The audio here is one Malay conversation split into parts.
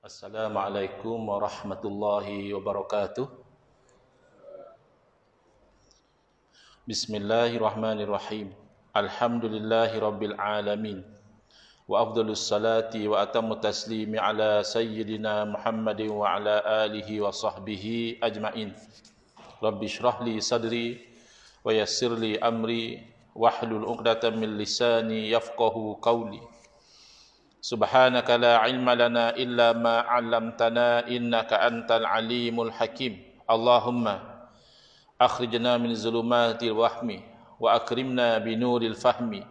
Assalamualaikum warahmatullahi wabarakatuh. Bismillahirrahmanirrahim. Alhamdulillahi rabbil alamin. Wa afdhalus salati wa atammu taslimi ala sayyidina Muhammadin wa ala alihi wa sahbihi ajmain. Rabbi shrah li sadri wa yassir li amri wahlul 'uqdatam min lisani yafqahu qawli. Subhanaka la ilma lana illa ma 'allamtana innaka antal alimul hakim. Allahumma akhrijna min zulumatil wahmi wa akrimna binuril fahmi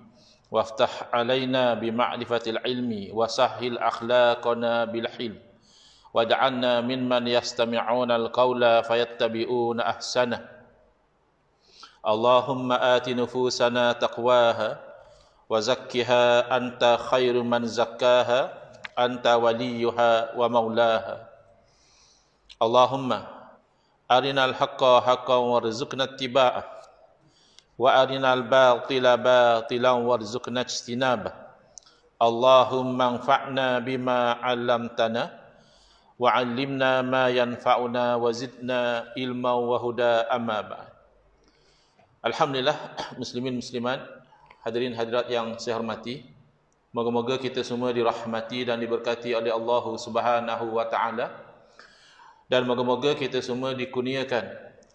waftah alaina bima'rifatil ilmi wa sahhil akhlaqana bil hilm waj'alna mimman yastami'una al-qawla fayattabi'una ahsana. Allahumma ati nufusana taqwaha wa zakkiha anta khairu man zakkaha anta waliyuha wa maulaha. Allahumma arinal haqqa haqqan warzuqna ittiba'ah wa arinal batila batilan warzuqna ijtinabah. Allahumma anfa'na bima 'allamtana wa 'allimna ma yanfa'una wa zidna ilman wa huda amma ba'd. Alhamdulillah, muslimin muslimat, hadirin hadirat yang saya hormati, moga-moga kita semua dirahmati dan diberkati oleh Allah Subhanahu wa taala, dan moga-moga kita semua dikurniakan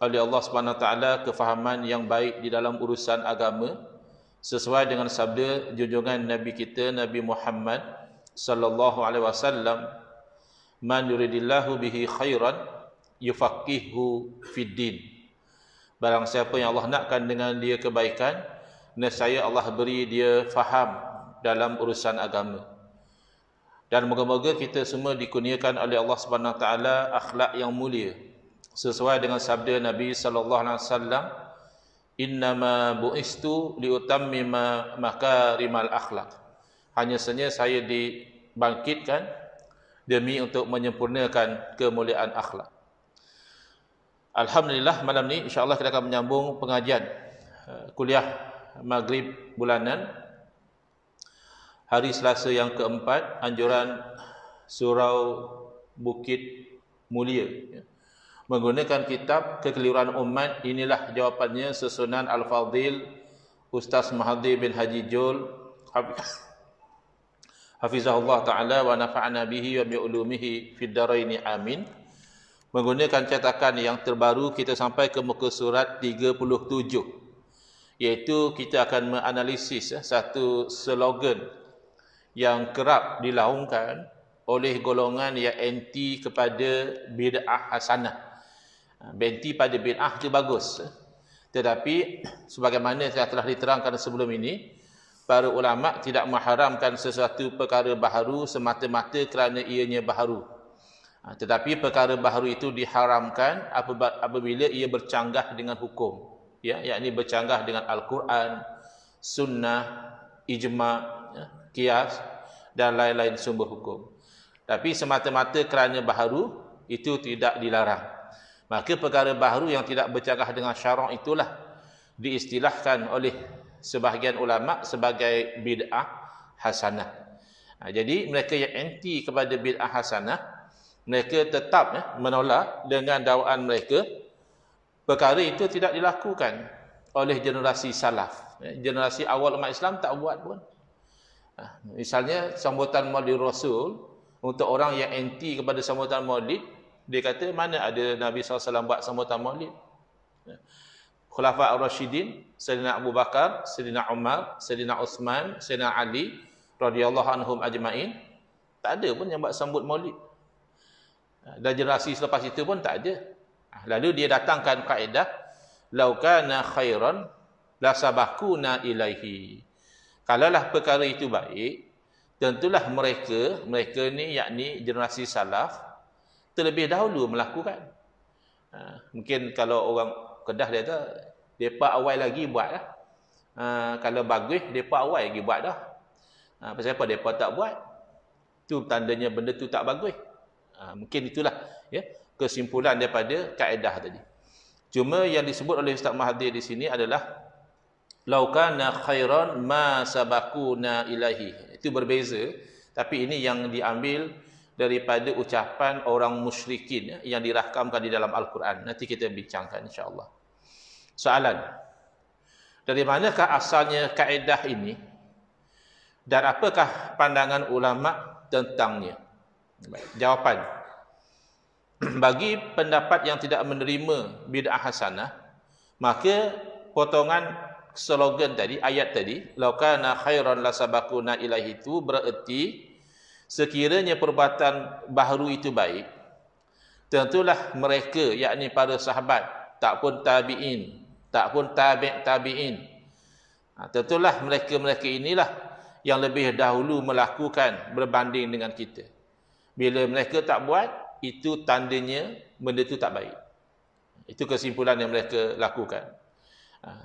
oleh Allah Subhanahu wa taala kefahaman yang baik di dalam urusan agama sesuai dengan sabda junjungan Nabi kita Nabi Muhammad sallallahu alaihi wasallam, man yuridillahu bihi khairan yufaqihu fid din. Barang siapa yang Allah nakkan dengan dia kebaikan, nescaya Allah beri dia faham dalam urusan agama. Dan moga-moga kita semua dikurniakan oleh Allah Subhanahu Wa Taala akhlak yang mulia sesuai dengan sabda Nabi sallallahu alaihi wasallam, innama bu'istu liutammima makarimal akhlak. Hanya saja saya dibangkitkan demi untuk menyempurnakan kemuliaan akhlak. Alhamdulillah, malam ni insya-Allah kita akan menyambung pengajian kuliah Maghrib bulanan hari Selasa yang keempat anjuran Surau Bukit Mulia, menggunakan kitab Kekeliruan Umat. Inilah jawapannya, susunan Al-Fadhil Ustaz Mahathir bin Haji Jul hafizahullah ta'ala wa nafa'ana bihi wa bi'ulumihi fid dharaini amin. Menggunakan cetakan yang terbaru, kita sampai ke muka surat 37, iaitu kita akan menganalisis satu slogan yang kerap dilaungkan oleh golongan yang anti kepada bid'ah hasanah. Anti pada bid'ah itu bagus, tetapi sebagaimana saya telah diterangkan sebelum ini, para ulama tidak mengharamkan sesuatu perkara baharu semata-mata kerana ianya baharu. Tetapi perkara baharu itu diharamkan apabila ia bercanggah dengan hukum, yakni bercanggah dengan Al-Quran, Sunnah, Ijma', Qiyas dan lain-lain sumber hukum. Tapi semata-mata kerana baharu itu tidak dilarang. Maka perkara baharu yang tidak bercanggah dengan syarak itulah diistilahkan oleh sebahagian ulama sebagai bid'ah hasanah. Jadi mereka yang anti kepada bid'ah hasanah, mereka tetap menolak dengan dakwaan mereka perkara itu tidak dilakukan oleh generasi salaf. Generasi awal umat Islam tak buat pun. Misalnya sambutan Maulid Rasul, untuk orang yang anti kepada sambutan Maulid, dia kata mana ada Nabi SAW buat sambutan Maulid. Khulafa ar-Rasyidin, Sayyidina Abu Bakar, Sayyidina Umar, Sayyidina Uthman, Sayyidina Ali radhiyallahu anhum ajma'in, tak ada pun yang buat sambut Maulid. Dan generasi selepas itu pun tak ada. Lalu dia datangkan kaedah, lau kana khairan la sabaquna ilaihi. Kalaulah perkara itu baik, tentulah mereka ni, yakni generasi salaf, terlebih dahulu melakukan. Mungkin kalau orang Kedah dia tu, depa awal lagi buat lah. Kalau bagus, depa awal lagi buat dah. Pasal apa depa tak buat? Tu tandanya benda tu tak bagus. Mungkin itulah kesimpulan daripada kaedah tadi. Cuma yang disebut oleh Ustaz Mahathir di sini adalah lau kana khairan ma sabaquna ilahi. Itu berbeza, tapi ini yang diambil daripada ucapan orang musyrikin yang dirakamkan di dalam Al-Quran. Nanti kita bincangkan insya-Allah. Soalan, dari manakah asalnya kaedah ini dan apakah pandangan ulama tentangnya? Baik, jawapan. Bagi pendapat yang tidak menerima bid'ah hasanah, maka potongan slogan tadi, ayat tadi, laukana khairan lasabaquna ilaihi, itu bererti sekiranya perbuatan baharu itu baik, tentulah mereka, yakni para sahabat, tak pun tabi'in, tak pun tabi'in, tentulah mereka-mereka inilah yang lebih dahulu melakukan berbanding dengan kita. Bila mereka tak buat, itu tandanya benda itu tak baik. Itu kesimpulan yang mereka lakukan.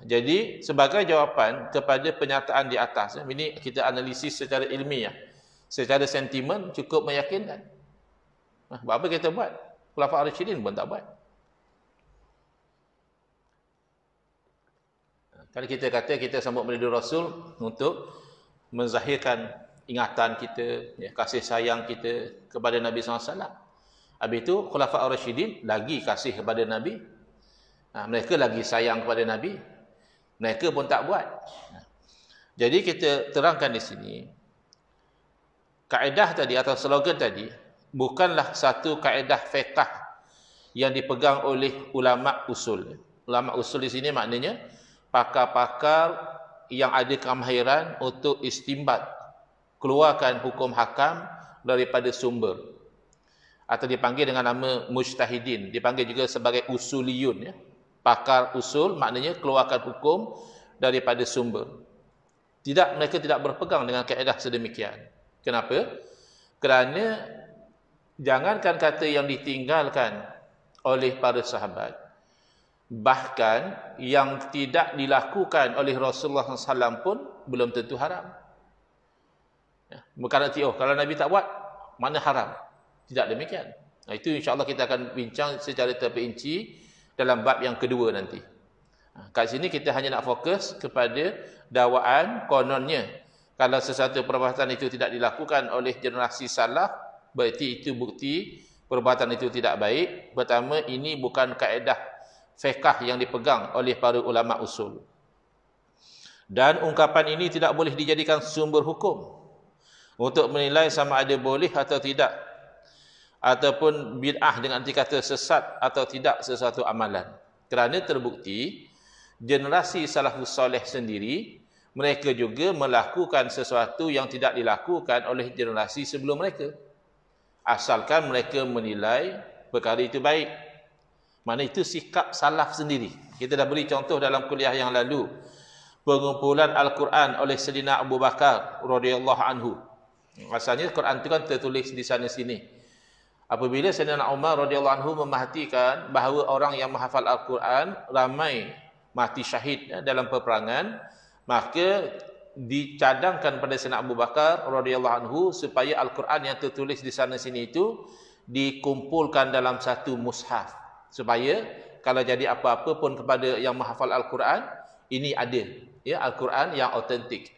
Jadi sebagai jawapan kepada pernyataan di atas, ini kita analisis secara ilmiah, secara sentimen cukup meyakinkan. Buat apa kita buat? Khulafa' ar-Rasyidin pun tak buat. Kalau kita kata kita sambut Maulid Rasul untuk menzahirkan ingatan kita, kasih sayang kita kepada Nabi SAW. Habis itu Khulafa' ar-Rasyidin lagi kasih kepada Nabi. Mereka lagi sayang kepada Nabi. Mereka pun tak buat. Jadi kita terangkan di sini, kaedah tadi atau slogan tadi bukanlah satu kaedah fiqh yang dipegang oleh ulama usul. Ulama usul di sini maknanya pakar-pakar yang ada kemahiran untuk istinbat, keluarkan hukum hakam daripada sumber, atau dipanggil dengan nama mujtahidin, dipanggil juga sebagai usuliyun, ya. Pakar usul maknanya keluarkan hukum daripada sumber. Mereka tidak berpegang dengan kaedah sedemikian. Kenapa? Kerana jangankan kata yang ditinggalkan oleh para sahabat, bahkan yang tidak dilakukan oleh Rasulullah SAW pun belum tentu haram. Bukan arti, kalau Nabi tak buat, mana haram. Tidak demikian. Itu insya-Allah kita akan bincang secara terperinci dalam bab yang kedua nanti. Kat sini kita hanya nak fokus kepada dakwaan kononnya. Kalau sesuatu perbuatan itu tidak dilakukan oleh generasi salaf, berarti itu bukti perbuatan itu tidak baik. Pertama, ini bukan kaedah fiqh yang dipegang oleh para ulama usul. Dan ungkapan ini tidak boleh dijadikan sumber hukum untuk menilai sama ada boleh atau tidak, ataupun bid'ah dengan arti kata sesat atau tidak sesuatu amalan. Kerana terbukti generasi salafus soleh sendiri, mereka juga melakukan sesuatu yang tidak dilakukan oleh generasi sebelum mereka, asalkan mereka menilai perkara itu baik. Mana itu sikap salaf sendiri. Kita dah beri contoh dalam kuliah yang lalu, pengumpulan Al-Quran oleh Sayyidina Abu Bakar radhiyallahu anhu. Asalnya Quran itu kan tertulis di sana sini. Apabila Sayyidina Umar radhiyallahu anhu memerhatikan bahawa orang yang menghafal Al-Quran ramai mati syahid dalam peperangan, maka dicadangkan pada Sayyidina Abu Bakar radhiyallahu anhu supaya Al-Quran yang tertulis di sana sini itu dikumpulkan dalam satu mushaf, supaya kalau jadi apa-apa pun kepada yang menghafal Al-Quran, ini ada, ya, Al-Quran yang autentik.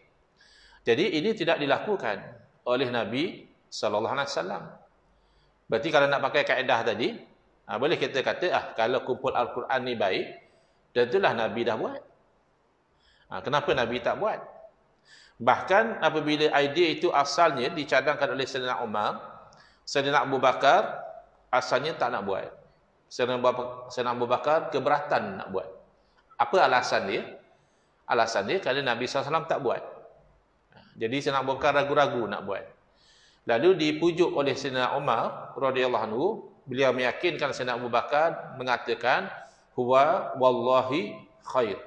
Jadi ini tidak dilakukan oleh Nabi sallallahu alaihi wasallam. Berarti kalau nak pakai kaedah tadi, boleh kita kata, kalau kumpul Al-Quran ni baik, tentulah Nabi dah buat. Kenapa Nabi tak buat? Bahkan apabila idea itu asalnya dicadangkan oleh Sayyidina Umar, Sayyidina Abu Bakar asalnya tak nak buat. Sayyidina Abu Bakar keberatan nak buat. Apa alasan dia? Alasan dia kerana Nabi SAW tak buat. Jadi Sayyidina Abu Bakar ragu-ragu nak buat. Lalu dipujuk oleh Sayyidina Umar radhiyallahu anhu, beliau meyakinkan Sayyidina Abu Bakar, mengatakan huwa wallahi khair.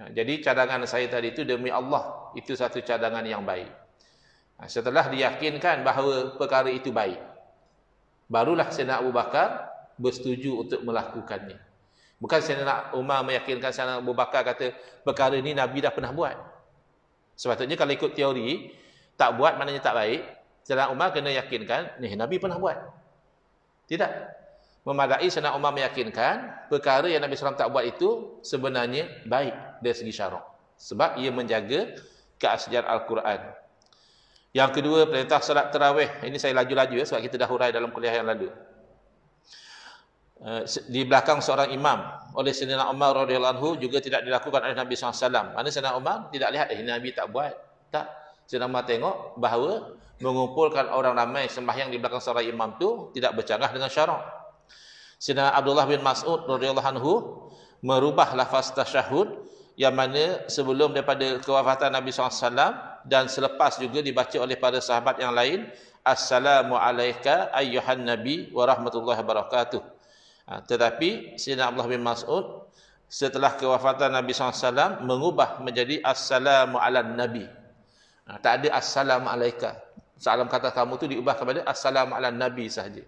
Jadi cadangan saya tadi itu demi Allah, itu satu cadangan yang baik. Setelah diyakinkan bahawa perkara itu baik, barulah Sayyidina Abu Bakar bersetuju untuk melakukannya. Bukan Sayyidina Umar meyakinkan Sayyidina Abu Bakar kata perkara ini Nabi dah pernah buat. Sepatutnya kalau ikut teori, tak buat maknanya tak baik. Sayyidina Umar kena yakinkan, Nabi pernah buat. Tidak. Memadai Sayyidina Umar meyakinkan perkara yang Nabi SAW tak buat itu sebenarnya baik dari segi syarak. Sebab ia menjaga keaslian Al-Quran. Yang kedua, perintah salat tarawih. Ini saya laju-laju ya, sebab kita dah hurai dalam kuliah yang lalu. Di belakang seorang imam oleh Sayyidina Umar radhiyallahu anhu juga tidak dilakukan oleh Nabi SAW. Mana Sayyidina Umar tidak lihat Nabi tak buat. Tak. Sayyidina Umar tengok bahawa mengumpulkan orang ramai sembahyang di belakang seorang imam tu tidak bercanggah dengan syarak. Sayyidina Abdullah bin Mas'ud radhiyallahu anhu merubah lafaz tasyahud yang mana sebelum daripada kewafatan Nabi SAW dan selepas juga dibaca oleh para sahabat yang lain, Assalamu alayka ayyuhan nabi wa rahmatullahi wabarakatuh. Tetapi Sayyidina Abdullah bin Mas'ud setelah kewafatan Nabi SAW mengubah menjadi Assalamu ala nabi. Tak ada Assalamu alayka. Salam kata kamu tu diubah kepada Assalamu ala nabi sahaja.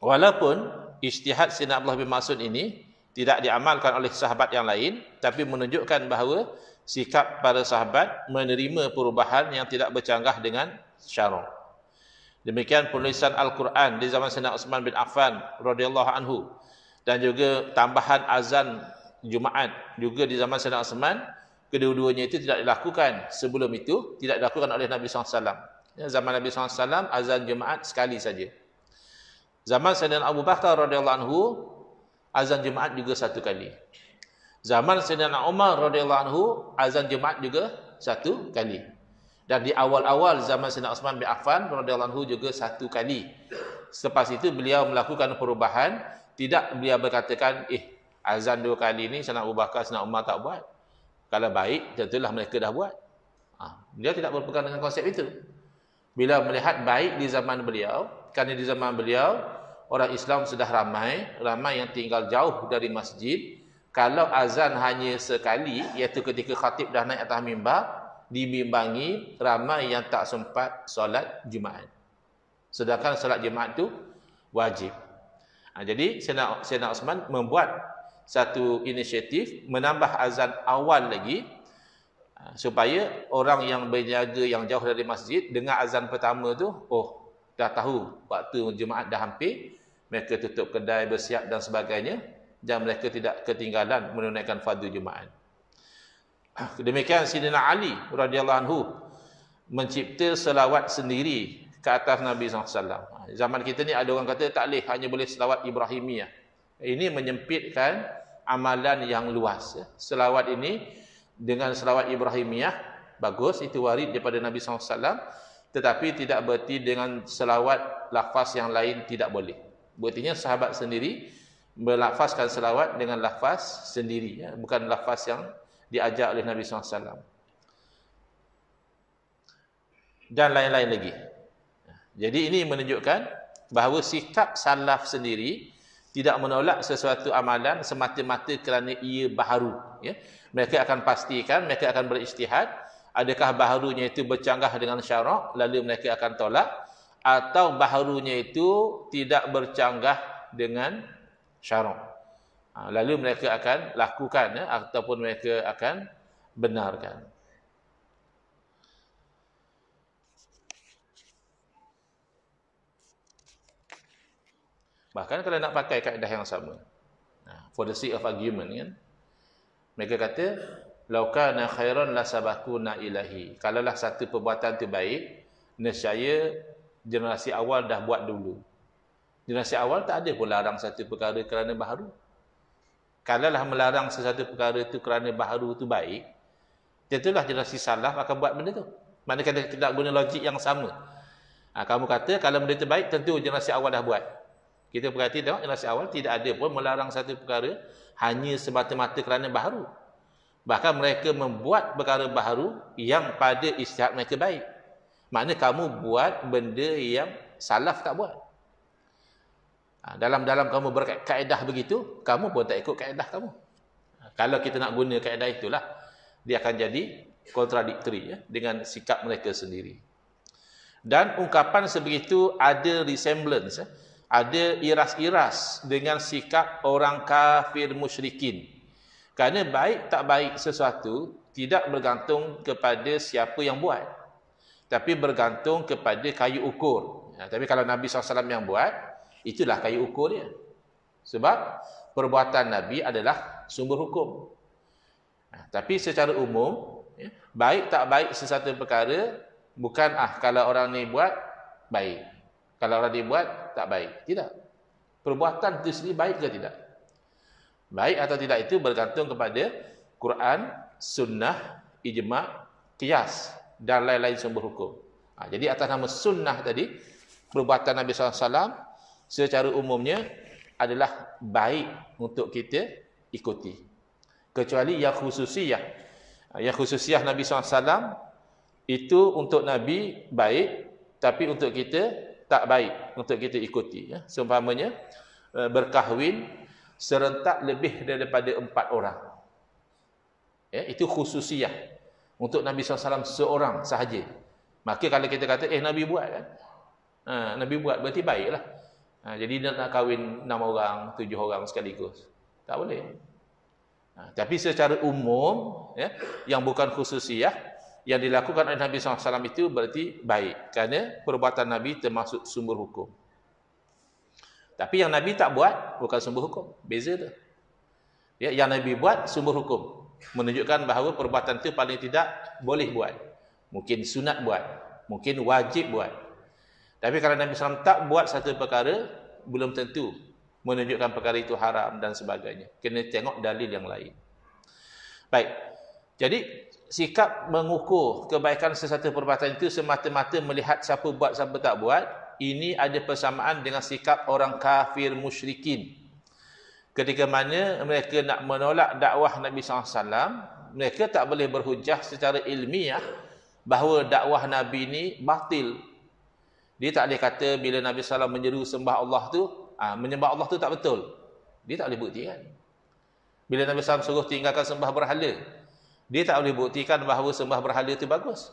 Walaupun ijtihad Sayyidina Abdullah bin Mas'ud ini tidak diamalkan oleh sahabat yang lain, tapi menunjukkan bahawa sikap para sahabat menerima perubahan yang tidak bercanggah dengan syarak. Demikian penulisan Al-Quran di zaman Sayyidina Uthman bin Affan radhiyallahu anhu, dan juga tambahan azan Jumaat juga di zaman Sayyidina Uthman. Kedua-duanya itu tidak dilakukan. Sebelum itu tidak dilakukan oleh Nabi SAW. Zaman Nabi SAW azan Jumaat sekali saja. Zaman Sayyidina Abu Bakar radhiyallahu anhu azan Jumaat juga satu kali. Zaman Sayyidina Umar radhiyallahu anhu azan Jumaat juga satu kali. Dan di awal-awal zaman Sayyidina Uthman bin Affan radhiyallahu anhu juga satu kali. Selepas itu beliau melakukan perubahan, tidak beliau berkatakan, azan dua kali ni Sayyidina Abu Bakar, Sayyidina Umar tak buat. Kalau baik, tentulah mereka dah buat. Beliau tidak berpegang dengan konsep itu. Bila melihat baik di zaman beliau, kerana di zaman beliau orang Islam sudah ramai yang tinggal jauh dari masjid. Kalau azan hanya sekali, iaitu ketika khatib dah naik atas mimbar, dibimbangi ramai yang tak sempat solat Jumaat. Sedangkan solat Jumaat tu wajib. Jadi Sayyidina Uthman membuat satu inisiatif menambah azan awal lagi, supaya orang yang berniaga yang jauh dari masjid dengar azan pertama tu, dah tahu waktu Jumaat dah hampir, mereka tutup kedai, bersiap dan sebagainya, dan mereka tidak ketinggalan menunaikan fardu Jumaat. Demikian Sayyidina Ali radhiyallahu anhu mencipta selawat sendiri ke atas Nabi SAW. Zaman kita ni ada orang kata tak boleh, hanya boleh selawat Ibrahimiyah. Ini menyempitkan amalan yang luas. Selawat ini dengan selawat Ibrahimiyah bagus, itu warid daripada Nabi SAW, tetapi tidak berarti dengan selawat lafaz yang lain tidak boleh. Berartinya sahabat sendiri melafazkan selawat dengan lafaz sendiri, bukan lafaz yang diajar oleh Nabi SAW. Dan lain-lain lagi. Jadi ini menunjukkan bahawa sikap salaf sendiri tidak menolak sesuatu amalan semata-mata kerana ia baharu. Mereka akan pastikan, mereka akan berijtihad, adakah baharunya itu bercanggah dengan syarak, lalu mereka akan tolak, atau baharunya itu tidak bercanggah dengan syarak, lalu mereka akan lakukan, ataupun mereka akan benarkan. Bahkan kalau nak pakai kaedah yang sama, for the sake of argument, kan, mereka kata law kana khairan la sabaquna ilahi. Kalaulah satu perbuatan itu baik, nescaya generasi awal dah buat dulu. Generasi awal tak ada pun larang satu perkara kerana baharu. Kalaulah melarang sesuatu perkara itu kerana baharu itu baik, tentulah generasi salaf akan buat benda tu. Manakala kita nak guna logik yang sama. Kamu kata kalau benda itu baik, tentu generasi awal dah buat. Kita perhati tengok, generasi awal tidak ada pun melarang satu perkara hanya semata-mata kerana baharu. Bahkan mereka membuat perkara baharu yang pada ijtihad mereka baik. Maknanya kamu buat benda yang salaf tak buat. Dalam kamu berkaedah begitu, kamu pun tak ikut kaedah kamu. Kalau kita nak guna kaedah itulah, dia akan jadi kontradiktori dengan sikap mereka sendiri. Dan ungkapan sebegitu ada resemblance, ada iras-iras dengan sikap orang kafir musyrikin. Kerana baik tak baik sesuatu tidak bergantung kepada siapa yang buat, tapi bergantung kepada kayu ukur. Tapi kalau Nabi SAW yang buat, itulah kayu ukur dia. Sebab perbuatan Nabi adalah sumber hukum. Tapi secara umum, Ya. Baik tak baik sesuatu perkara bukan kalau orang ni buat baik, kalau orang ni buat tak baik. Tidak. Perbuatan itu sendiri baik ke tidak? Baik atau tidak itu bergantung kepada Quran, sunnah, ijma', qiyas dan lain-lain sumber hukum. Jadi atas nama sunnah tadi, perbuatan Nabi SAW secara umumnya adalah baik untuk kita ikuti. Kecuali yang khususiyah. Yang khususiyah Nabi SAW itu untuk Nabi baik, tapi untuk kita tak baik untuk kita ikuti. Seumpamanya berkahwin serentak lebih daripada 4 orang. Itu khususiyah untuk Nabi SAW seorang sahaja. Maka kalau kita kata Nabi buat kan, Nabi buat berarti baiklah. Jadi dia nak kahwin 6 orang, 7 orang sekaligus, tak boleh. Tapi secara umum yang bukan khususiyah, yang dilakukan oleh Nabi SAW itu berarti baik, kerana perbuatan Nabi termasuk sumber hukum. Tapi yang Nabi tak buat bukan sumber hukum, beza tu. Yang Nabi buat sumber hukum, menunjukkan bahawa perbuatan itu paling tidak boleh buat. Mungkin sunat buat, mungkin wajib buat. Tapi kalau Nabi SAW tak buat satu perkara, belum tentu menunjukkan perkara itu haram dan sebagainya. Kena tengok dalil yang lain. Baik. Jadi sikap mengukur kebaikan sesuatu perbuatan itu semata-mata melihat siapa buat, siapa tak buat, ini ada persamaan dengan sikap orang kafir musyrikin. Ketika mana mereka nak menolak dakwah Nabi SAW, mereka tak boleh berhujah secara ilmiah bahawa dakwah Nabi ni batil. Dia tak boleh kata bila Nabi SAW menyeru sembah Allah tu, menyembah Allah tu tak betul. Dia tak boleh buktikan. Bila Nabi SAW suruh tinggalkan sembah berhala, dia tak boleh buktikan bahawa sembah berhala tu bagus.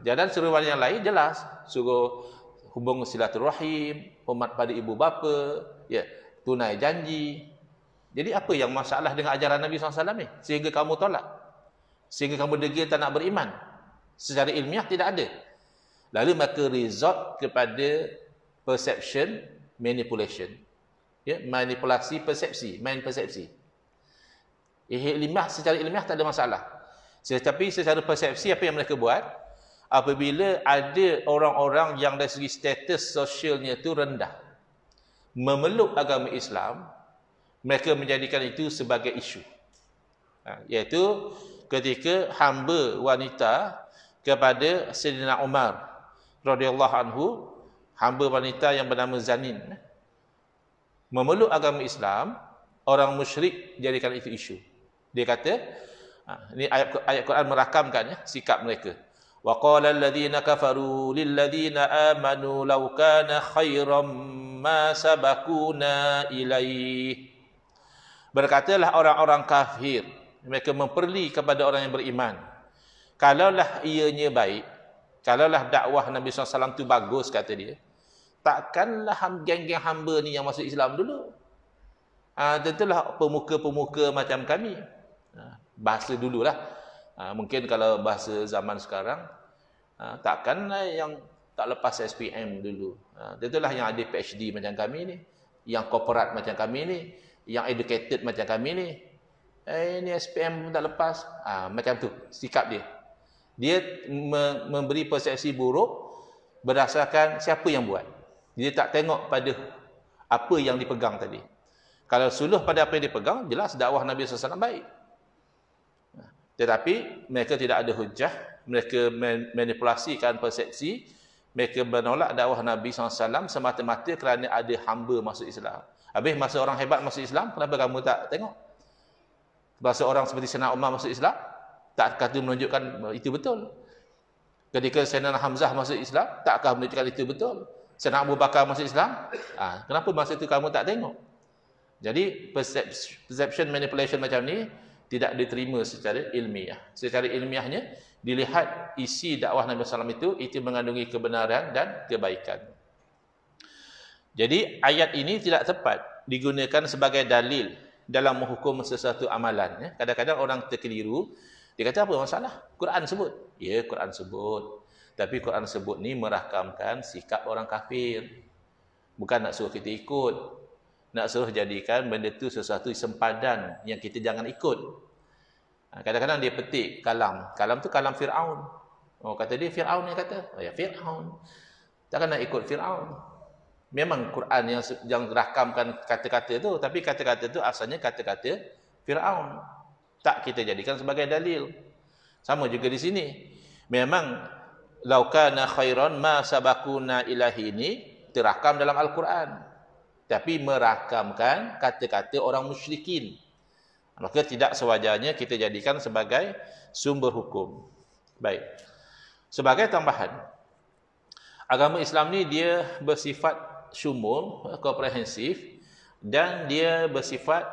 Dan seruan yang lain jelas, suruh hubung silaturahim, hormat pada ibu bapa, tunai janji. Jadi apa yang masalah dengan ajaran Nabi SAW ni sehingga kamu tolak, sehingga kamu degil tak nak beriman? Secara ilmiah tidak ada. Lalu maka resort kepada perception manipulation. Manipulasi persepsi, main persepsi. Secara ilmiah tak ada masalah. Tetapi secara persepsi apa yang mereka buat? Apabila ada orang-orang yang dari segi status sosialnya itu rendah memeluk agama Islam, mereka menjadikan itu sebagai isu. Iaitu ketika hamba wanita kepada Sayyidina Umar radhiyallahu anhu, hamba wanita yang bernama Zanin, memeluk agama Islam, orang musyrik jadikan itu isu. Dia kata, ini ayat Quran merakamkan sikap mereka. Wa qala alladhina kafaru lil ladzina amanu law kana khairam ma sabaquna ilaih. Berkatalah orang-orang kafir, mereka memperli kepada orang yang beriman, kalaulah ianya baik, kalaulah dakwah Nabi SAW itu bagus, kata dia, takkanlah geng-geng hamba ni yang masuk Islam dulu. Tentulah pemuka-pemuka macam kami. Bahasa dululah. Mungkin kalau bahasa zaman sekarang, takkanlah yang tak lepas SPM dulu. Tentulah yang ada PhD macam kami ni, yang korporat macam kami ni, yang educated macam kami ni. Ini SPM tak lepas. Macam tu sikap dia. Dia memberi persepsi buruk berdasarkan siapa yang buat. Dia tak tengok pada apa yang dipegang tadi. Kalau suluh pada apa yang dipegang, jelas dakwah Nabi SAW baik. Tetapi mereka tidak ada hujah, mereka manipulasikan persepsi, mereka menolak dakwah Nabi SAW semata-mata kerana ada hamba masuk Islam. Habis masa orang hebat masuk Islam, kenapa kamu tak tengok? Masa orang seperti Sayyidina Umar masuk Islam, tak kata menunjukkan itu betul. Ketika Sayyidina Hamzah masuk Islam, takkah menunjukkan itu betul? Sayyidina Abu Bakar masuk Islam, kenapa masa itu kamu tak tengok? Jadi perception manipulation macam ni tidak diterima secara ilmiah. Secara ilmiahnya dilihat isi dakwah Nabi SAW itu mengandungi kebenaran dan kebaikan. Jadi ayat ini tidak tepat digunakan sebagai dalil dalam menghukum sesuatu amalan. Kadang-kadang orang terkeliru, dia kata apa masalah? Quran sebut. Ya, Quran sebut. Tapi Quran sebut ni merakamkan sikap orang kafir. Bukan nak suruh kita ikut. Nak suruh jadikan benda tu sesuatu sempadan yang kita jangan ikut. Kadang-kadang dia petik kalam. Kalam tu kalam Fir'aun. Oh, kata dia Fir'aun yang kata. Oh ya, Fir'aun. Takkan nak ikut Fir'aun. Memang Quran yang rakamkan kata-kata tu, tapi kata-kata tu asalnya kata-kata Fir'aun. Tak kita jadikan sebagai dalil. Sama juga di sini. Memang laukana khairan ma sabakuna ilahi ini terakam dalam Al-Quran. Tapi merakamkan kata-kata orang musyrikin. Maka tidak sewajarnya kita jadikan sebagai sumber hukum. Baik. Sebagai tambahan, agama Islam ni dia bersifat syumul, komprehensif, dan dia bersifat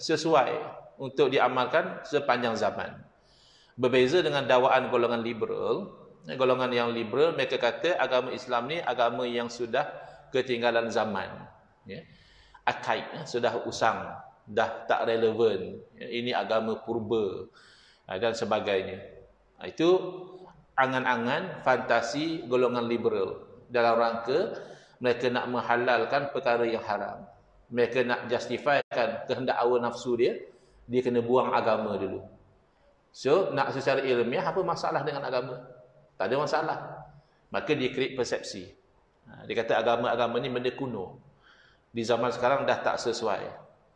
sesuai untuk diamalkan sepanjang zaman. Berbeza dengan dakwaan golongan liberal. Golongan yang liberal, mereka kata agama Islam ni agama yang sudah ketinggalan zaman. Arkaik, sudah usang, dah tak relevan, ini agama purba dan sebagainya. Itu angan-angan fantasi golongan liberal dalam rangka mereka nak menghalalkan perkara yang haram. Mereka nak justifikan kehendak hawa nafsu dia kena buang agama dulu. So, nak secara ilmiah apa masalah dengan agama? Tak ada masalah. Maka dia create persepsi. Dia kata agama-agama ni benda kuno. Di zaman sekarang dah tak sesuai.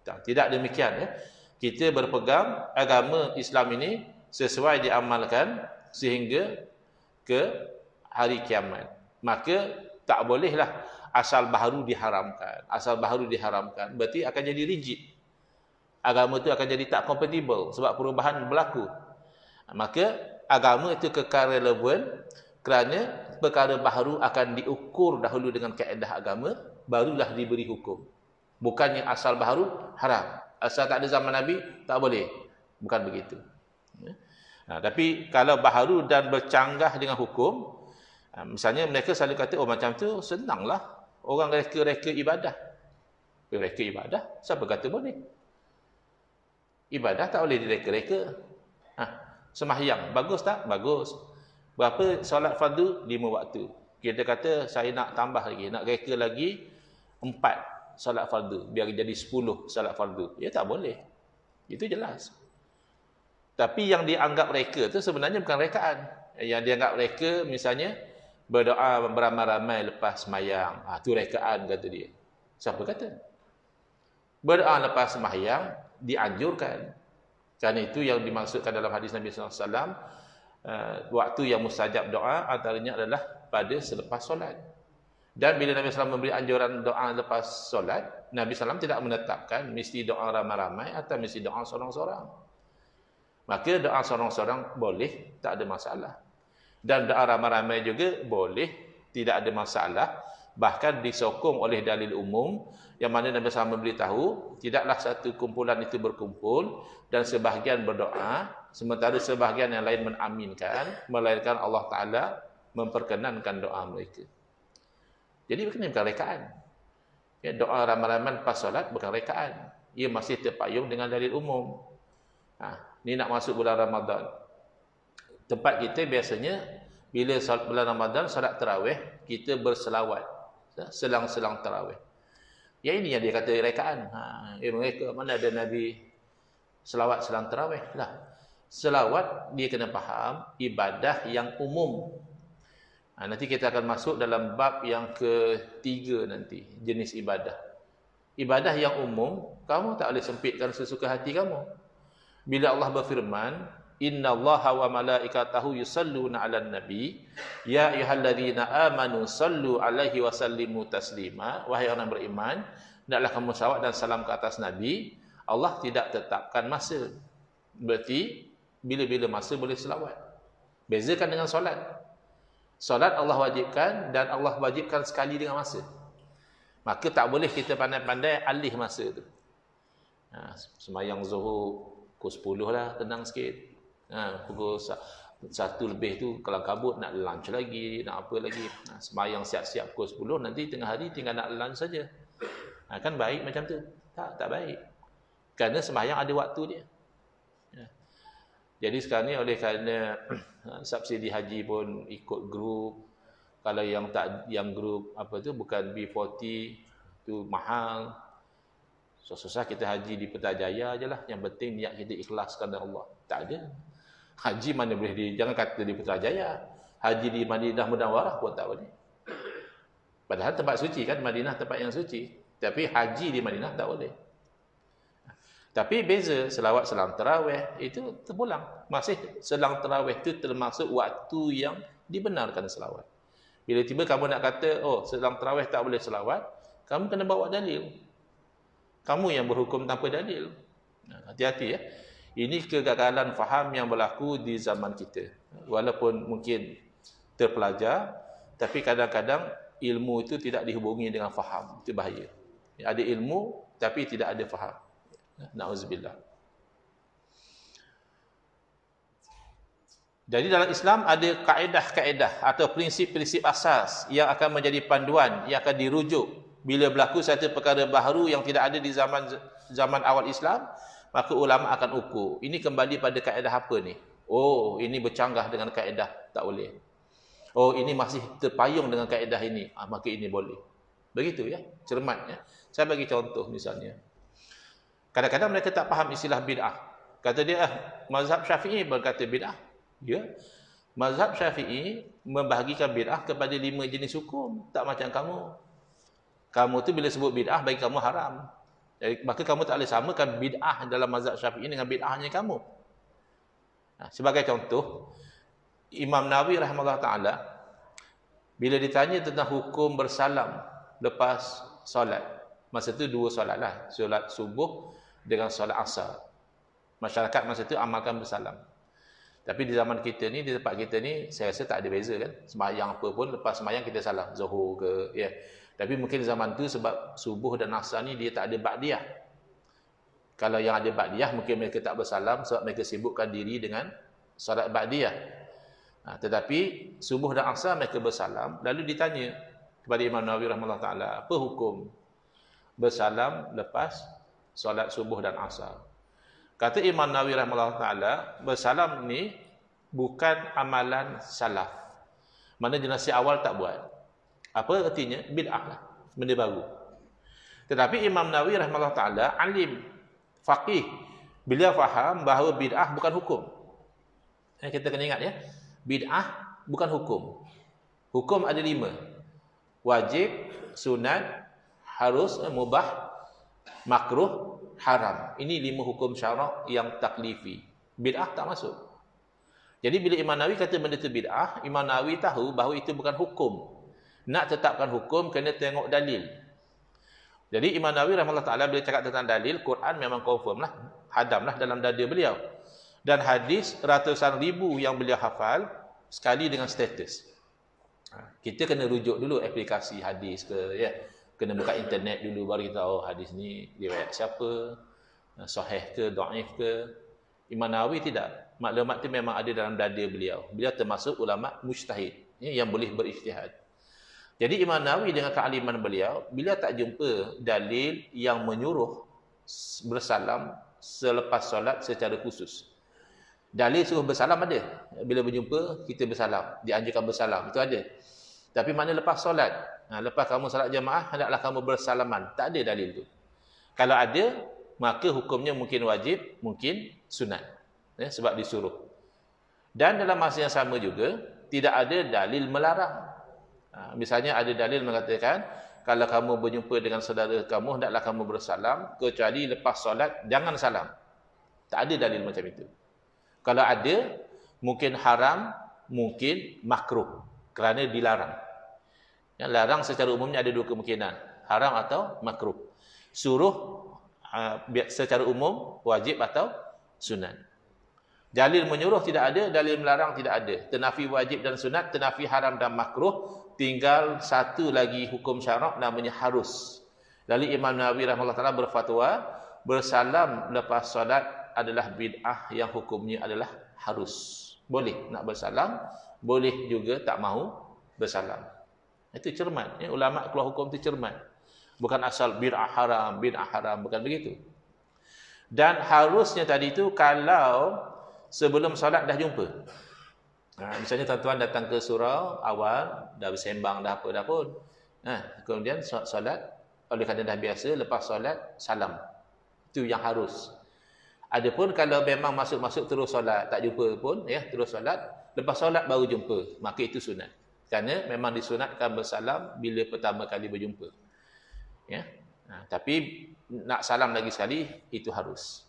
Tidak demikian ya. Kita berpegang agama Islam ini sesuai diamalkan sehingga ke hari kiamat. Maka tak bolehlah asal baharu diharamkan. Asal baharu diharamkan berarti akan jadi rigid. Agama itu akan jadi tak kompatibel sebab perubahan berlaku. Maka agama itu kekal relevan kerana perkara baharu akan diukur dahulu dengan kaedah agama, barulah diberi hukum. Bukannya asal baharu haram. Asal tak ada zaman Nabi tak boleh. Bukan begitu. Tapi kalau baharu dan bercanggah dengan hukum, misalnya mereka selalu kata, oh macam tu senanglah orang reka-reka ibadah. Reka ibadah, siapa kata boleh? Ibadah tak boleh direka-reka. Semahyang, bagus tak? Bagus. Berapa solat fardu? 5 waktu. Kita kata saya nak tambah lagi, nak reka lagi 4 solat fardu, biar jadi 10 solat fardu. Ya tak boleh. Itu jelas. Tapi yang dianggap reka tu sebenarnya bukan rekaan. Yang dianggap reka misalnya berdoa beramai-ramai lepas sembahyang. Tu rekaan kata dia. Siapa kata? Berdoa lepas sembahyang dianjurkan. Kerana itu yang dimaksudkan dalam hadis Nabi SAW, waktu yang mustajab doa antaranya adalah pada selepas solat. Dan bila Nabi SAW memberi anjuran doa lepas solat, Nabi SAW tidak menetapkan mesti doa ramai-ramai atau mesti doa seorang-seorang. Maka doa seorang-seorang boleh, tak ada masalah. Dan doa ramai-ramai juga boleh, tidak ada masalah. Bahkan disokong oleh dalil umum, yang mana Nabi SAW memberitahu, tidaklah satu kumpulan itu berkumpul, dan sebahagian berdoa, sementara sebahagian yang lain menaminkan, melainkan Allah Ta'ala memperkenankan doa mereka. Jadi ini bukan rekaan. Ya, doa ramai-ramai lepas solat bukan rekaan. Ia masih terpayung dengan dalil umum. Ni nak masuk bulan Ramadan. Tempat kita biasanya, bila bulan Ramadan, solat tarawih, kita berselawat. Selang-selang tarawih. Ya ini yang dia kata rekaan. Mereka mana ada Nabi selawat selang tarawih? Lah. Selawat, dia kena faham, ibadah yang umum. Nanti kita akan masuk dalam bab yang ketiga nanti, jenis ibadah. Ibadah yang umum, kamu tak boleh sempitkan sesuka hati kamu. Bila Allah berfirman, innallaha wa malaikatahu yusalluna 'alan nabi, ya ayyuhalladzina amanu sallu 'alaihi wa sallimu taslima. Wahai orang beriman, hendaklah kamu salawat dan salam ke atas Nabi. Allah tidak tetapkan masa. Berarti bila-bila masa boleh selawat. Bezakan dengan solat. Solat Allah wajibkan dan Allah wajibkan sekali dengan masa. Maka tak boleh kita pandai-pandai alih masa tu. Sembahyang Zuhur pukul 10 lah, tenang sikit. Pukul 1 lebih tu kalau kabut nak lunch lagi, nak apa lagi. Sembahyang siap-siap pukul 10, nanti tengah hari tinggal nak lunch saja. Kan baik macam tu? Tak baik. Kerana sembahyang ada waktu dia. Jadi sekarang ni oleh kerana subsidi haji pun ikut grup. Kalau yang grup apa tu bukan B40 tu mahal. Susah kita haji di Putrajaya je lah. Yang penting niat kita ikhlas kerana Allah. Tak ada. Haji mana boleh jangan kata di Putrajaya. Haji di Madinah Munawwarah pun tak boleh. Padahal tempat suci kan, Madinah tempat yang suci. Tapi haji di Madinah tak boleh. Tapi beza selawat selang tarawih itu terpulang. Masih selang tarawih itu termasuk waktu yang dibenarkan selawat. Bila tiba kamu nak kata, oh selang tarawih tak boleh selawat, kamu kena bawa dalil. Kamu yang berhukum tanpa dalil. Hati-hati ya. Ini kegagalan faham yang berlaku di zaman kita. Walaupun mungkin terpelajar, tapi kadang-kadang ilmu itu tidak dihubungi dengan faham. Itu bahaya. Ada ilmu, tapi tidak ada faham. Na'udzubillah. Jadi dalam Islam ada kaedah-kaedah atau prinsip-prinsip asas yang akan menjadi panduan, yang akan dirujuk bila berlaku satu perkara baharu yang tidak ada di zaman awal Islam, maka ulama akan ukur. Ini kembali pada kaedah apa ni? Oh, ini bercanggah dengan kaedah, tak boleh. Oh, ini masih terpayung dengan kaedah ini, maka ini boleh. Begitu ya, cermat ya. Saya bagi contoh misalnya. Kadang-kadang mereka tak faham istilah bid'ah. Kata dia, mazhab Syafi'i berkata bid'ah. Ya. Mazhab Syafi'i membahagikan bid'ah kepada 5 jenis hukum. Tak macam kamu. Kamu tu bila sebut bid'ah bagi kamu haram. Jadi, maka kamu tak boleh samakan bid'ah dalam mazhab Syafi'i dengan bid'ahnya kamu. Sebagai contoh, Imam Nawawi rahimahullah ta'ala bila ditanya tentang hukum bersalam lepas solat. Masa tu 2 solat lah. Solat subuh dengan solat asar. Masyarakat masa tu amalkan bersalam. Tapi di zaman kita ni, di tempat kita ni, saya rasa tak ada beza kan. Sembahyang apa pun, lepas sembahyang kita salam. Zuhur ke, ya. Tapi mungkin zaman tu sebab subuh dan asar ni dia tak ada ba'diyah. Kalau yang ada ba'diyah, mungkin mereka tak bersalam sebab mereka sibukkan diri dengan solat ba'diyah. Tetapi subuh dan asar mereka bersalam. Lalu ditanya kepada Imam Nawawi rahimahullah ta'ala, apa hukum bersalam lepas solat subuh dan asar? Kata Imam Nawawi rahimahullah ta'ala, bersalam ni bukan amalan salaf. Mana generasi awal tak buat. Apa artinya? Bid'ah lah. Benda baru. Tetapi Imam Nawawi rahimahullah ta'ala alim, faqih. Beliau faham bahawa bid'ah bukan hukum. Kita kena ingat ya. Bid'ah bukan hukum. Hukum ada 5. Wajib, sunat, harus, mubah, makruh, haram. Ini 5 hukum syarak yang taklifi. Bid'ah tak masuk. Jadi bila Imam Nawawi kata benda itu bid'ah, Imam Nawawi tahu bahawa itu bukan hukum. Nak tetapkan hukum kena tengok dalil. Jadi Imam Nawawi rahimahullah ta'ala bila cakap tentang dalil, Quran memang confirm lah, hadamlah dalam dada beliau. Dan hadis ratusan ribu yang beliau hafal sekali dengan status. Kita kena rujuk dulu aplikasi hadis ke, ya. Kena buka internet dulu baru kita tahu hadis ni riwayat siapa, sahih ke, dhaif ke. Imam Nawawi tidak. Maklumat itu memang ada dalam dada beliau. Beliau termasuk ulama mujtahid, ya, yang boleh berijtihad. Jadi Imam Nawawi dengan kealiman beliau, beliau tak jumpa dalil yang menyuruh bersalam selepas solat secara khusus. Dalil suruh bersalam ada. Bila berjumpa, kita bersalam. Dianjurkan bersalam. Itu ada. Tapi mana lepas solat? Lepas kamu solat jemaah, hendaklah kamu bersalaman. Tak ada dalil tu. Kalau ada, maka hukumnya mungkin wajib, mungkin sunat. Ya, sebab disuruh. Dan dalam masa yang sama juga, tidak ada dalil melarang. Misalnya ada dalil mengatakan, kalau kamu berjumpa dengan saudara kamu, hendaklah kamu bersalam, kecuali lepas solat, jangan salam. Tak ada dalil macam itu. Kalau ada, mungkin haram, mungkin makruh. Kerana dilarang. Yang larang secara umumnya ada 2 kemungkinan. Haram atau makruh. Suruh secara umum, wajib atau sunat. Dalil menyuruh tidak ada, dalil melarang tidak ada. Tenafi wajib dan sunat, tenafi haram dan makruh. Tinggal satu lagi hukum syarak namanya harus. Lalu Imam Nawawi rahimahullah ta'ala berfatwa, bersalam lepas solat adalah bid'ah yang hukumnya adalah harus. Boleh nak bersalam, boleh juga tak mahu bersalam. Itu cermat. Ya, ulama keluar hukum itu cermat. Bukan asal bid'ah haram, bukan begitu. Dan harusnya tadi itu kalau sebelum solat dah jumpa. Misalnya tuan-tuan datang ke surau awal, dah bersembang dah apa dah pun. Kemudian solat Oleh kerana dah biasa, lepas solat, salam. Itu yang harus. Adapun kalau memang masuk-masuk terus solat, tak jumpa pun, ya, terus solat, lepas solat baru jumpa, maka itu sunat. Kerana memang disunatkan bersalam bila pertama kali berjumpa. Ya. Tapi nak salam lagi sekali, itu harus.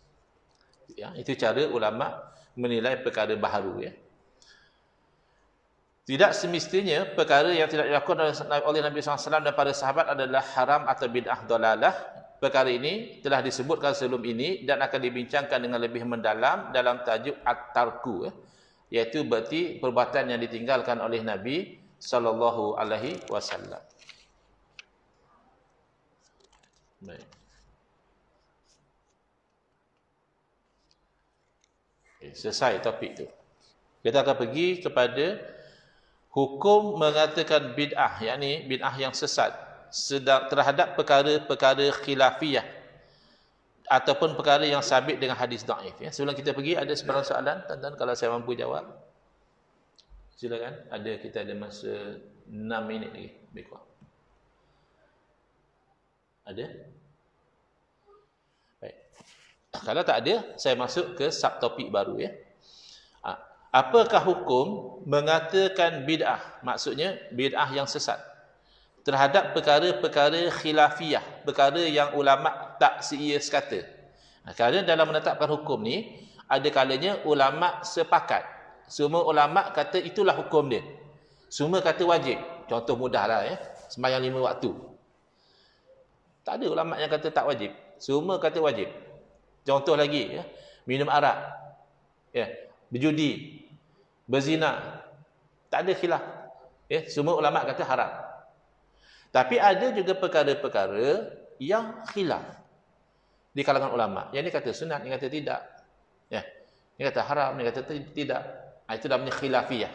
Ya, itu cara ulama menilai perkara baharu, ya. Tidak semestinya perkara yang tidak dilakukan oleh Nabi SAW dan para sahabat adalah haram atau bid'ah dalalah. Perkara ini telah disebutkan sebelum ini dan akan dibincangkan dengan lebih mendalam dalam tajuk At-Tarku, iaitu berarti perbuatan yang ditinggalkan oleh Nabi SAW. Baik. Selesai topik tu. Kita akan pergi kepada hukum mengatakan bid'ah, yakni bid'ah yang sesat terhadap perkara-perkara khilafiyah ataupun perkara yang sabit dengan hadis dhaif. Ya. Sebelum kita pergi, ada sebarang soalan, tuan-tuan, kalau saya mampu jawab. Silakan. Kita ada masa 6 minit lagi. Lebih kurang. Ada? Baik. Kalau tak ada, saya masuk ke subtopik baru, ya. Apakah hukum mengatakan bid'ah? Maksudnya bid'ah yang sesat terhadap perkara-perkara khilafiyah, perkara yang ulama tak seia sekata. Kerana dalam menetapkan hukum ni, ada kalanya ulama sepakat. Semua ulama kata itulah hukum dia. Semua kata wajib. Contoh mudahlah, ya, sembahyang 5 waktu. Tak ada ulama yang kata tak wajib. Semua kata wajib. Contoh lagi, ya, minum arak, ya, berjudi, berzina, tak ada khilaf. Ya, semua ulama kata haram. Tapi ada juga perkara-perkara yang khilaf di kalangan ulama. Yang ni kata sunat, yang kata tidak. Ya, yang kata haram, yang kata tidak. Itu namanya khilafiyah.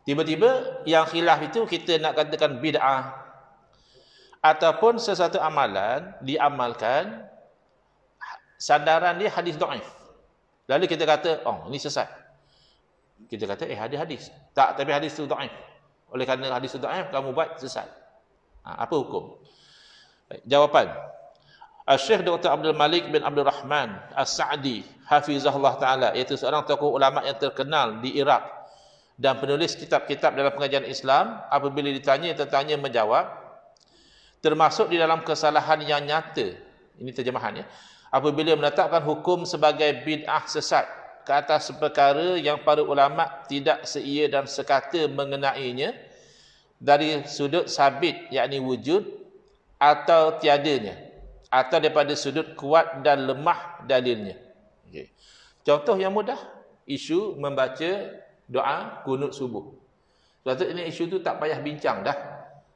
Tiba-tiba yang khilaf itu kita nak katakan bid'ah ataupun sesuatu amalan diamalkan sandaran dia hadis dhaif. Lalu kita kata, oh, ini sesat. Kita kata, ada hadis. Tak, tapi hadis itu dhaif. Oleh kerana hadis itu dhaif, kamu buat sesat. Apa hukum? Baik, jawapan. Syekh Dr. Abdul Malik bin Abdul Rahman As-Sa'di hafizahullah ta'ala, iaitu seorang tokoh ulama yang terkenal di Iraq dan penulis kitab-kitab dalam pengajian Islam, apabila ditanya tentangnya menjawab, termasuk di dalam kesalahan yang nyata. Ini terjemahannya. Apabila menetapkan hukum sebagai bid'ah sesat ke atas perkara yang para ulama tidak seia dan sekata mengenainya dari sudut sabit, yakni wujud atau tiadanya, atau daripada sudut kuat dan lemah dalilnya. Okay. Contoh yang mudah, isu membaca doa kunut subuh. Sebab tu ini isu tu tak payah bincang dah,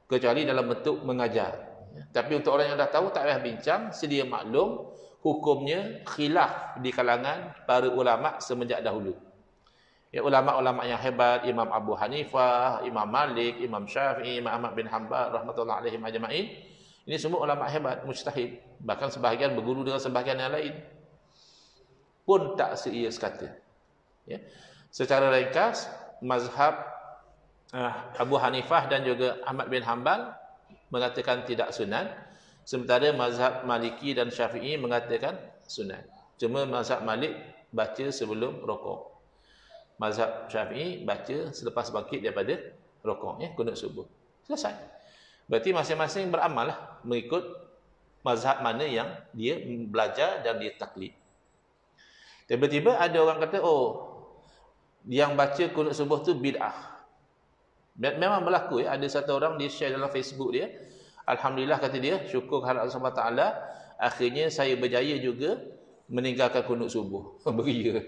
kecuali dalam bentuk mengajar. Tapi untuk orang yang dah tahu, tak payah bincang, sedia maklum hukumnya khilaf di kalangan para ulama semenjak dahulu. Ya, ulama-ulama yang hebat, Imam Abu Hanifah, Imam Malik, Imam Syafi'i, Imam Ahmad bin Hanbal rahmatullahi alaihim ajma'in. Ini semua ulama hebat, mujtahid. Bahkan sebahagian berguru dengan sebahagian yang lain. Pun tak seia sekata. Ya. Secara ringkas, mazhab Abu Hanifah dan juga Ahmad bin Hanbal mengatakan tidak sunat, sementara mazhab Maliki dan Syafi'i mengatakan sunat. Cuma mazhab Malik baca sebelum rokok. Mazhab Syafi'i baca selepas bangkit daripada rokok, ya, kunut subuh. Selesai. Berarti masing-masing beramal lah mengikut mazhab mana yang dia belajar dan dia taklid. Tiba-tiba ada orang kata, oh, yang baca kunut subuh tu bid'ah. Memang berlaku, ya. Ada satu orang dia share dalam Facebook dia, alhamdulillah kata dia, syukur kepada Allah Subhanahu Taala, akhirnya saya berjaya juga meninggalkan kunut subuh. Beria.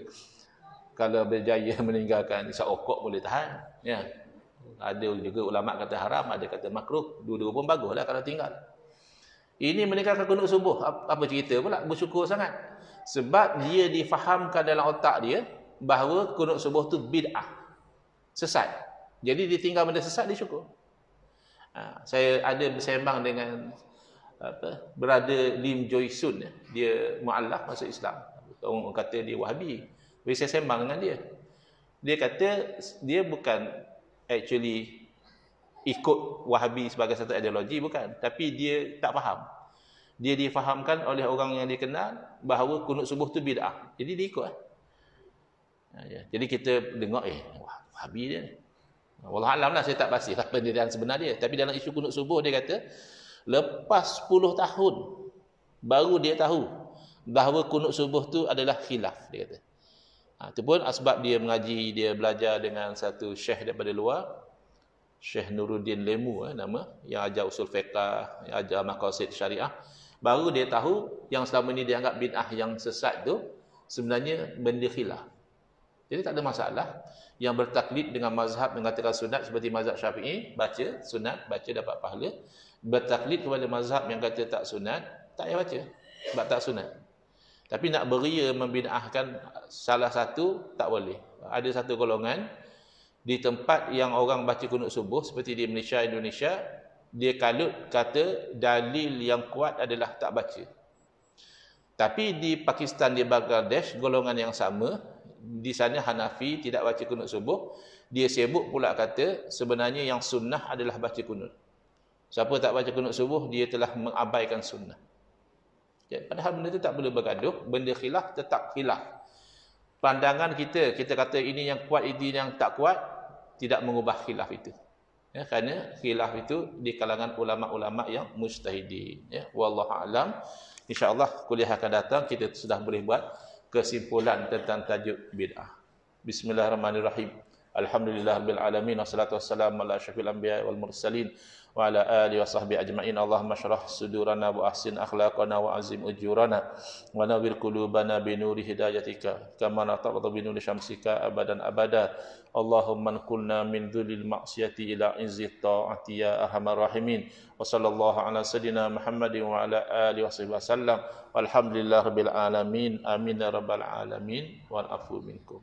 Kalau berjaya meninggalkan isyak okok boleh tahan, ya. Ada juga ulama kata haram, ada kata makruh, dua-dua pun baguslah kalau tinggal. Ini meninggalkan kunut subuh, apa cerita pula? Bersyukur sangat. Sebab dia difahamkan dalam otak dia bahawa kunut subuh tu bid'ah, sesat. Jadi dia tinggal benda sesat, dia syukur. Saya ada bersembang dengan brother Lim Joy Sun, dia mu'allaf masuk Islam. Orang kata dia Wahabi. Jadi saya sembang dengan dia. Dia kata dia bukan actually ikut Wahabi sebagai satu ideologi, bukan. Tapi dia tak faham. Dia difahamkan oleh orang yang dikenal bahawa kunut subuh tu bid'ah. Jadi dia ikut. Jadi kita dengar, Wahabi dia ni. Wallahualam lah, saya tak pastilah pendirian sebenar dia. Tapi dalam isu kunut subuh dia kata, lepas 10 tahun baru dia tahu bahawa kunut subuh tu adalah khilaf, dia kata. Itu pun sebab dia mengaji, dia belajar dengan satu syekh daripada luar, Syekh Nuruddin Lemu nama, yang ajar usul fiqah, yang ajar maqasid syariah. Baru dia tahu yang selama ni dianggap bid'ah yang sesat tu sebenarnya benda khilaf. Jadi tak ada masalah. Yang bertaklid dengan mazhab mengatakan sunat seperti mazhab Syafi'i, baca sunat, baca dapat pahala. Bertaklid kepada mazhab yang kata tak sunat, tak payah baca sebab tak sunat. Tapi nak beria membid'ahkan salah satu, tak boleh. Ada satu golongan di tempat yang orang baca kunut subuh seperti di Malaysia, Indonesia, dia kalut kata dalil yang kuat adalah tak baca. Tapi di Pakistan, di Bangladesh, golongan yang sama, di sana Hanafi tidak baca kunut subuh, dia sibuk pula kata sebenarnya yang sunnah adalah baca kunut. Siapa tak baca kunut subuh, dia telah mengabaikan sunnah. Padahal benda itu tak boleh bergaduh, benda khilaf tetap khilaf. Pandangan kita kata ini yang kuat, ini yang tak kuat, tidak mengubah khilaf itu. Kerana khilaf itu di kalangan ulama-ulama yang mujtahidin. Wallahu a'lam. InsyaAllah kuliah akan datang kita sudah boleh buat kesimpulan tentang tajuk bid'ah. Bismillahirrahmanirrahim. Alhamdulillahirabbil alamin, wassalatu wassalamu ala asyrafil anbiya'i wal mursalin wa ala alihi washabbihi ajma'in. Allahumma shrah sudurana wa ahsin akhlaqana wa azim ujurana wa nawwir qulubana bi nuri hidayatika kama nataqaddu bi nuri syamsika abadan abada. Allahumma anqulna min dhulil ma'siyati ila izzi ta'ati ya arhamar rahimin. Wa sallallahu ala sayidina Muhammadin wa ala alihi wasallam. Walhamdulillahirabbil alamin. Amin ya rabbal alamin. Wal afu minkum.